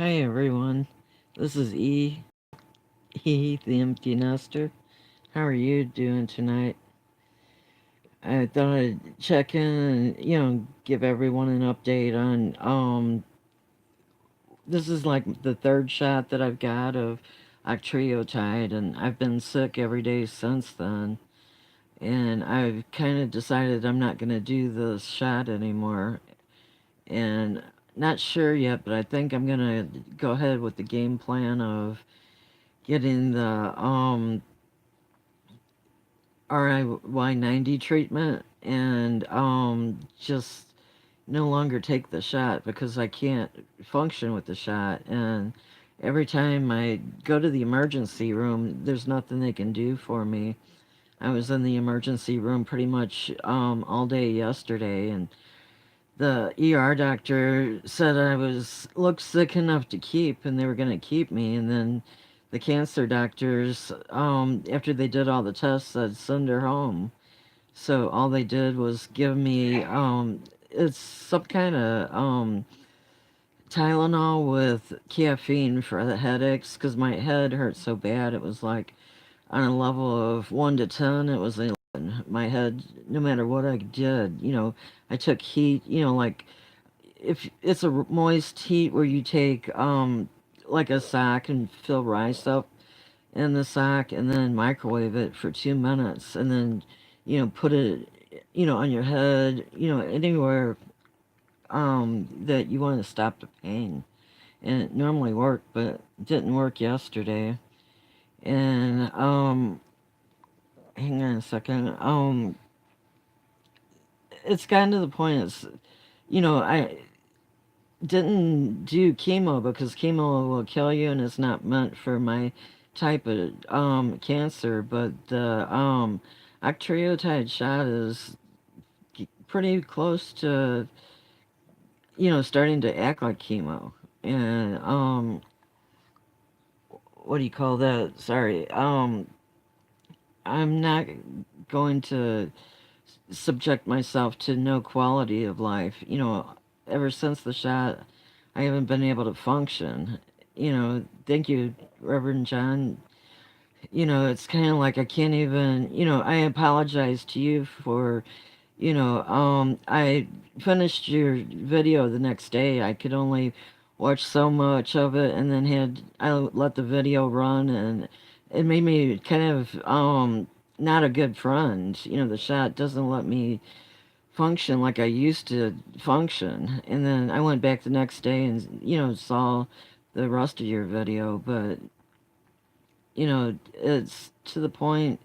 Hi everyone, this is E, the empty nester. How are you doing tonight? I thought I'd check in and, give everyone an update on, this is like the third shot that I've got of Octreotide, and I've been sick every day since then. And I've kind of decided I'm not going to do the shot anymore. And not sure yet, but I think I'm going to go ahead with the game plan of getting the RIY90 treatment and just no longer take the shot because I can't function with the shot. And every time I go to the emergency room, there's nothing they can do for me. I was in the emergency room pretty much all day yesterday, and the ER doctor said I was looked sick enough to keep, and they were going to keep me. And then the cancer doctors, after they did all the tests, said send her home. So all they did was give me it's some kind of Tylenol with caffeine for the headaches because my head hurt so bad. It was like on a level of 1 to 10, it was 11. My head, no matter what I did, I took heat, like if it's a moist heat where you take like a sock and fill rice up in the sock and then microwave it for 2 minutes and then put it on your head, anywhere that you want to stop the pain. And it normally worked, but it didn't work yesterday. And hang on a second. It's gotten to the point. I didn't do chemo because chemo will kill you and it's not meant for my type of cancer. But the octreotide shot is pretty close to starting to act like chemo. And what do you call that? Sorry. I'm not going to subject myself to no quality of life. Ever since the shot, I haven't been able to function. Thank you, Reverend John. It's kind of like I can't even, I apologize to you for, I finished your video the next day. I could only watch so much of it and then I let the video run, and it made me kind of, not a good friend. The shot doesn't let me function like I used to function. And then I went back the next day and, saw the rest of your video, but, it's to the point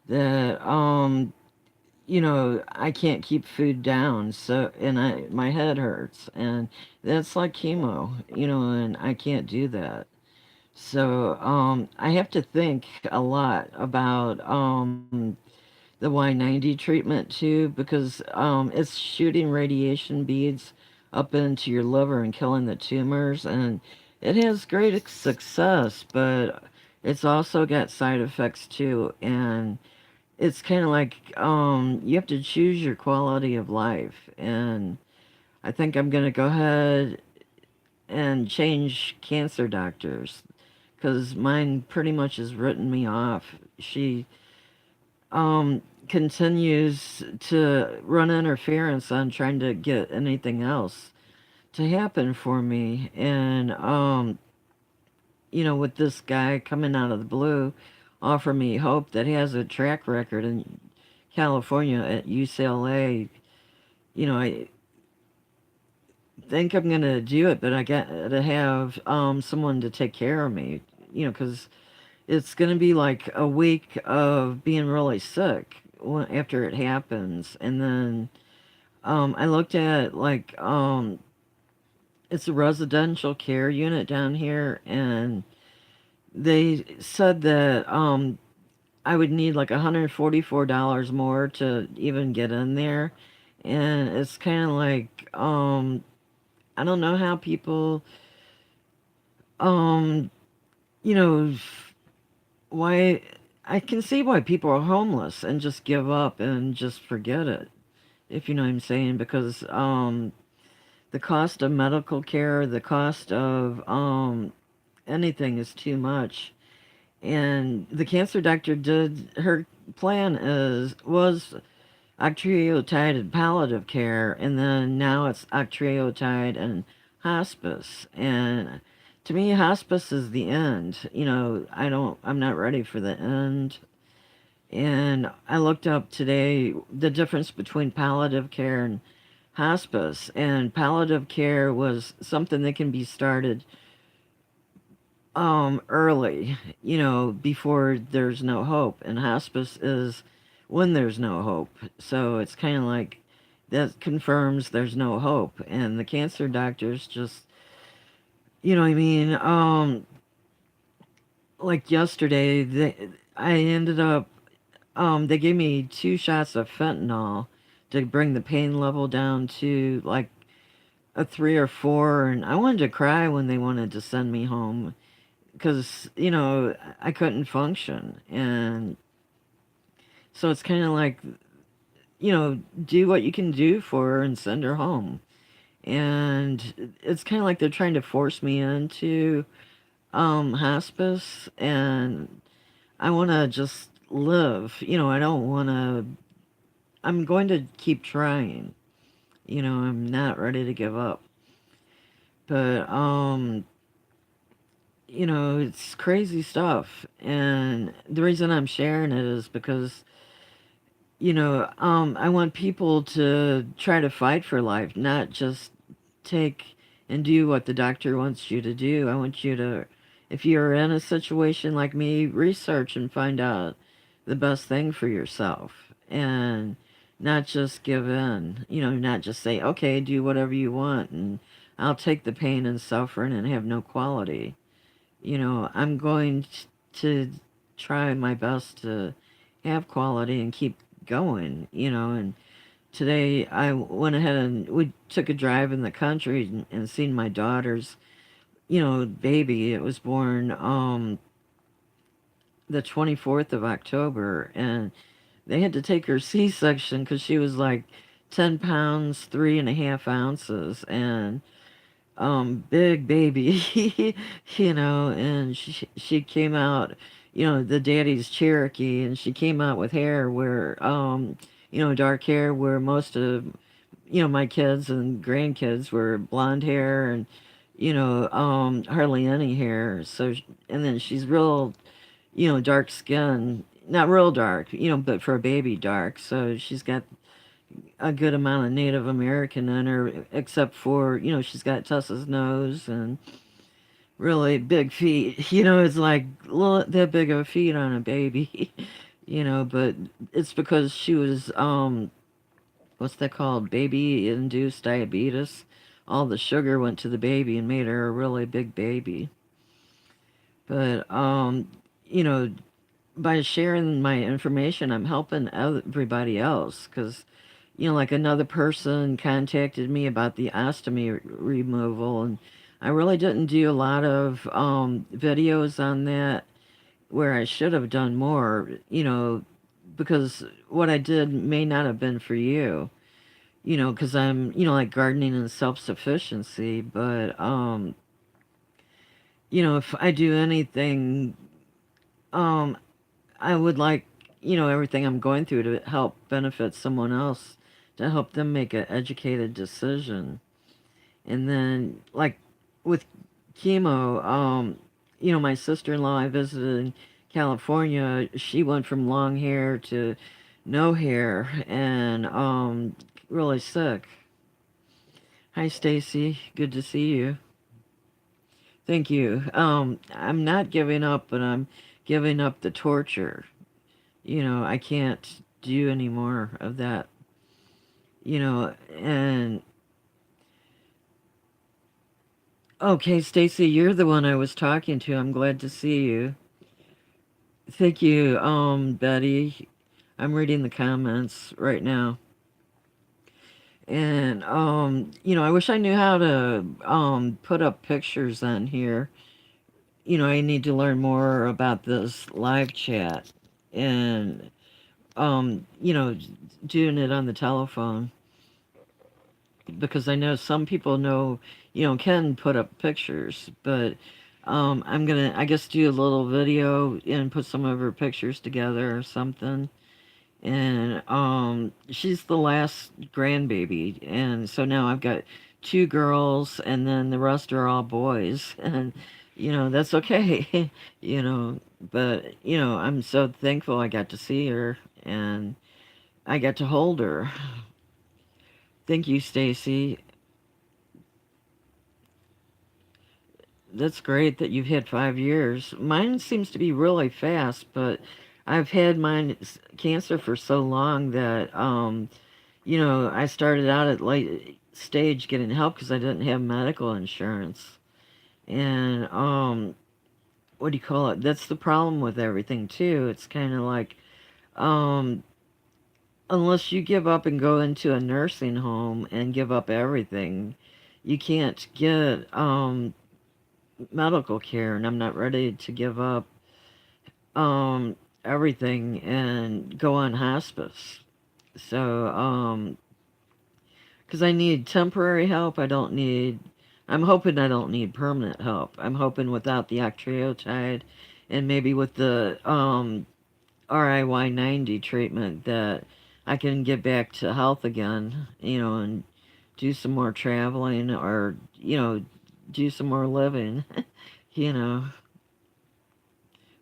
that, I can't keep food down, so, and my head hurts, and that's like chemo, and I can't do that. So, I have to think a lot about, the Y90 treatment too, because it's shooting radiation beads up into your liver and killing the tumors, and it has great success, but it's also got side effects too, and it's kind of like you have to choose your quality of life, and I think I'm gonna go ahead and change cancer doctors because mine pretty much has written me off. She continues to run interference on trying to get anything else to happen for me. And, with this guy coming out of the blue, offer me hope that he has a track record in California at UCLA. I think I'm going to do it, but I got to have someone to take care of me, because it's going to be like a week of being really sick after it happens. And then I looked at like it's a residential care unit down here, and they said that I would need like $144 more to even get in there. And it's kind of like I don't know how people um you know why I can see why people are homeless and just give up and just forget it, if you know what I'm saying, because the cost of medical care, the cost of anything is too much. And the cancer doctor did her plan is was octreotide and palliative care, and then now it's octreotide and hospice. And to me, hospice is the end. I'm not ready for the end. And I looked up today the difference between palliative care and hospice. And palliative care was something that can be started early, before there's no hope. And hospice is when there's no hope. So it's kind of like that confirms there's no hope. And the cancer doctors just, you know what I mean? Like yesterday, I ended up, they gave me 2 shots of fentanyl to bring the pain level down to like a 3 or 4. And I wanted to cry when they wanted to send me home because I couldn't function. And so it's kind of like, do what you can do for her and send her home. And it's kind of like they're trying to force me into hospice. And I want to just live. I don't want to. I'm going to keep trying. I'm not ready to give up. But it's crazy stuff. And the reason I'm sharing it is because I want people to try to fight for life, not just take and do what the doctor wants you to do. I want you to, if you're in a situation like me, research and find out the best thing for yourself and not just give in, not just say, okay, do whatever you want and I'll take the pain and suffering and have no quality. I'm going to try my best to have quality and keep going, and today I went ahead and we took a drive in the country and seen my daughter's, baby. It was born the 24th of October, and they had to take her C-section because she was like 10 pounds, 3.5 ounces, and big baby, and she came out, the daddy's Cherokee, and she came out with hair where, dark hair where most of, my kids and grandkids were blonde hair and, hardly any hair. So, and then she's real, dark skin, not real dark, but for a baby dark. So she's got a good amount of Native American in her, except for, she's got Tessa's nose and really big feet. It's like that big of a feet on a baby, but it's because she was, what's that called? Baby induced diabetes. All the sugar went to the baby and made her a really big baby. But, you know, by sharing my information, I'm helping everybody else because like another person contacted me about the ostomy removal, and I really didn't do a lot of videos on that where I should have done more, because what I did may not have been for you, because I'm, like gardening and self-sufficiency, but, if I do anything, um, I would like, everything I'm going through to help benefit someone else, to help them make an educated decision. And then, like with chemo, my sister-in-law I visited in California, she went from long hair to no hair and really sick. Hi, Stacy. Good to see you. Thank you. I'm not giving up, but I'm giving up the torture. I can't do any more of that. And okay, Stacy, you're the one I was talking to. I'm glad to see you. Thank you, Betty. I'm reading the comments right now. And I wish I knew how to put up pictures on here. I need to learn more about this live chat and doing it on the telephone. because I know some people know, can put up pictures, but I'm gonna, I guess, do a little video and put some of her pictures together or something. And she's the last grandbaby, and so now I've got two girls, and then the rest are all boys, and that's okay, you know. But I'm so thankful I got to see her, and I got to hold her. Thank you, Stacy. That's great that you've had 5 years. Mine seems to be really fast, but I've had mine cancer for so long that I started out at late stage getting help because I didn't have medical insurance. And what do you call it? That's the problem with everything too. It's kind of like um unless you give up and go into a nursing home and give up everything, you can't get medical care, and I'm not ready to give up um everything and go on hospice. So because I need temporary help, I'm hoping I don't need permanent help. I'm hoping without the Octreotide and maybe with the RIY90 treatment that I can get back to health again, and do some more traveling or do some more living, you know.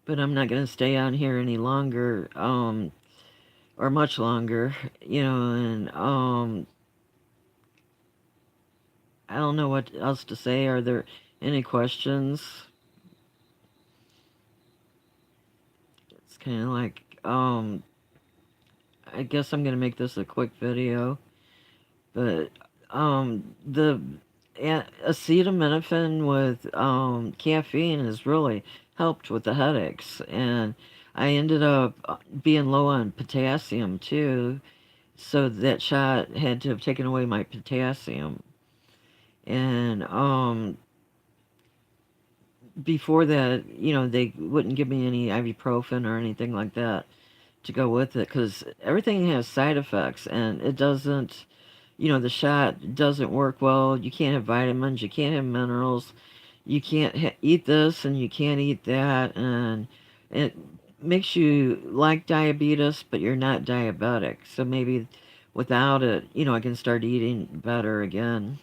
But I'm not going to stay on here any longer, or much longer, and I don't know what else to say. Are there any questions? It's kind of like, I guess I'm going to make this a quick video, but the acetaminophen with caffeine has really helped with the headaches, and I ended up being low on potassium too, so that shot had to have taken away my potassium. And before that, they wouldn't give me any ibuprofen or anything like that to go with it because everything has side effects, and it doesn't, the shot doesn't work well. You can't have vitamins, you can't have minerals, you can't eat this and you can't eat that, and it makes you like diabetes, but you're not diabetic. So maybe without it, I can start eating better again.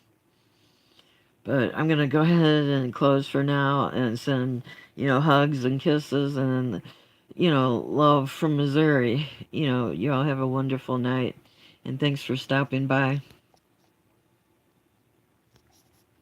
But I'm gonna go ahead and close for now and send, hugs and kisses and, love from Missouri. You all have a wonderful night. And thanks for stopping by.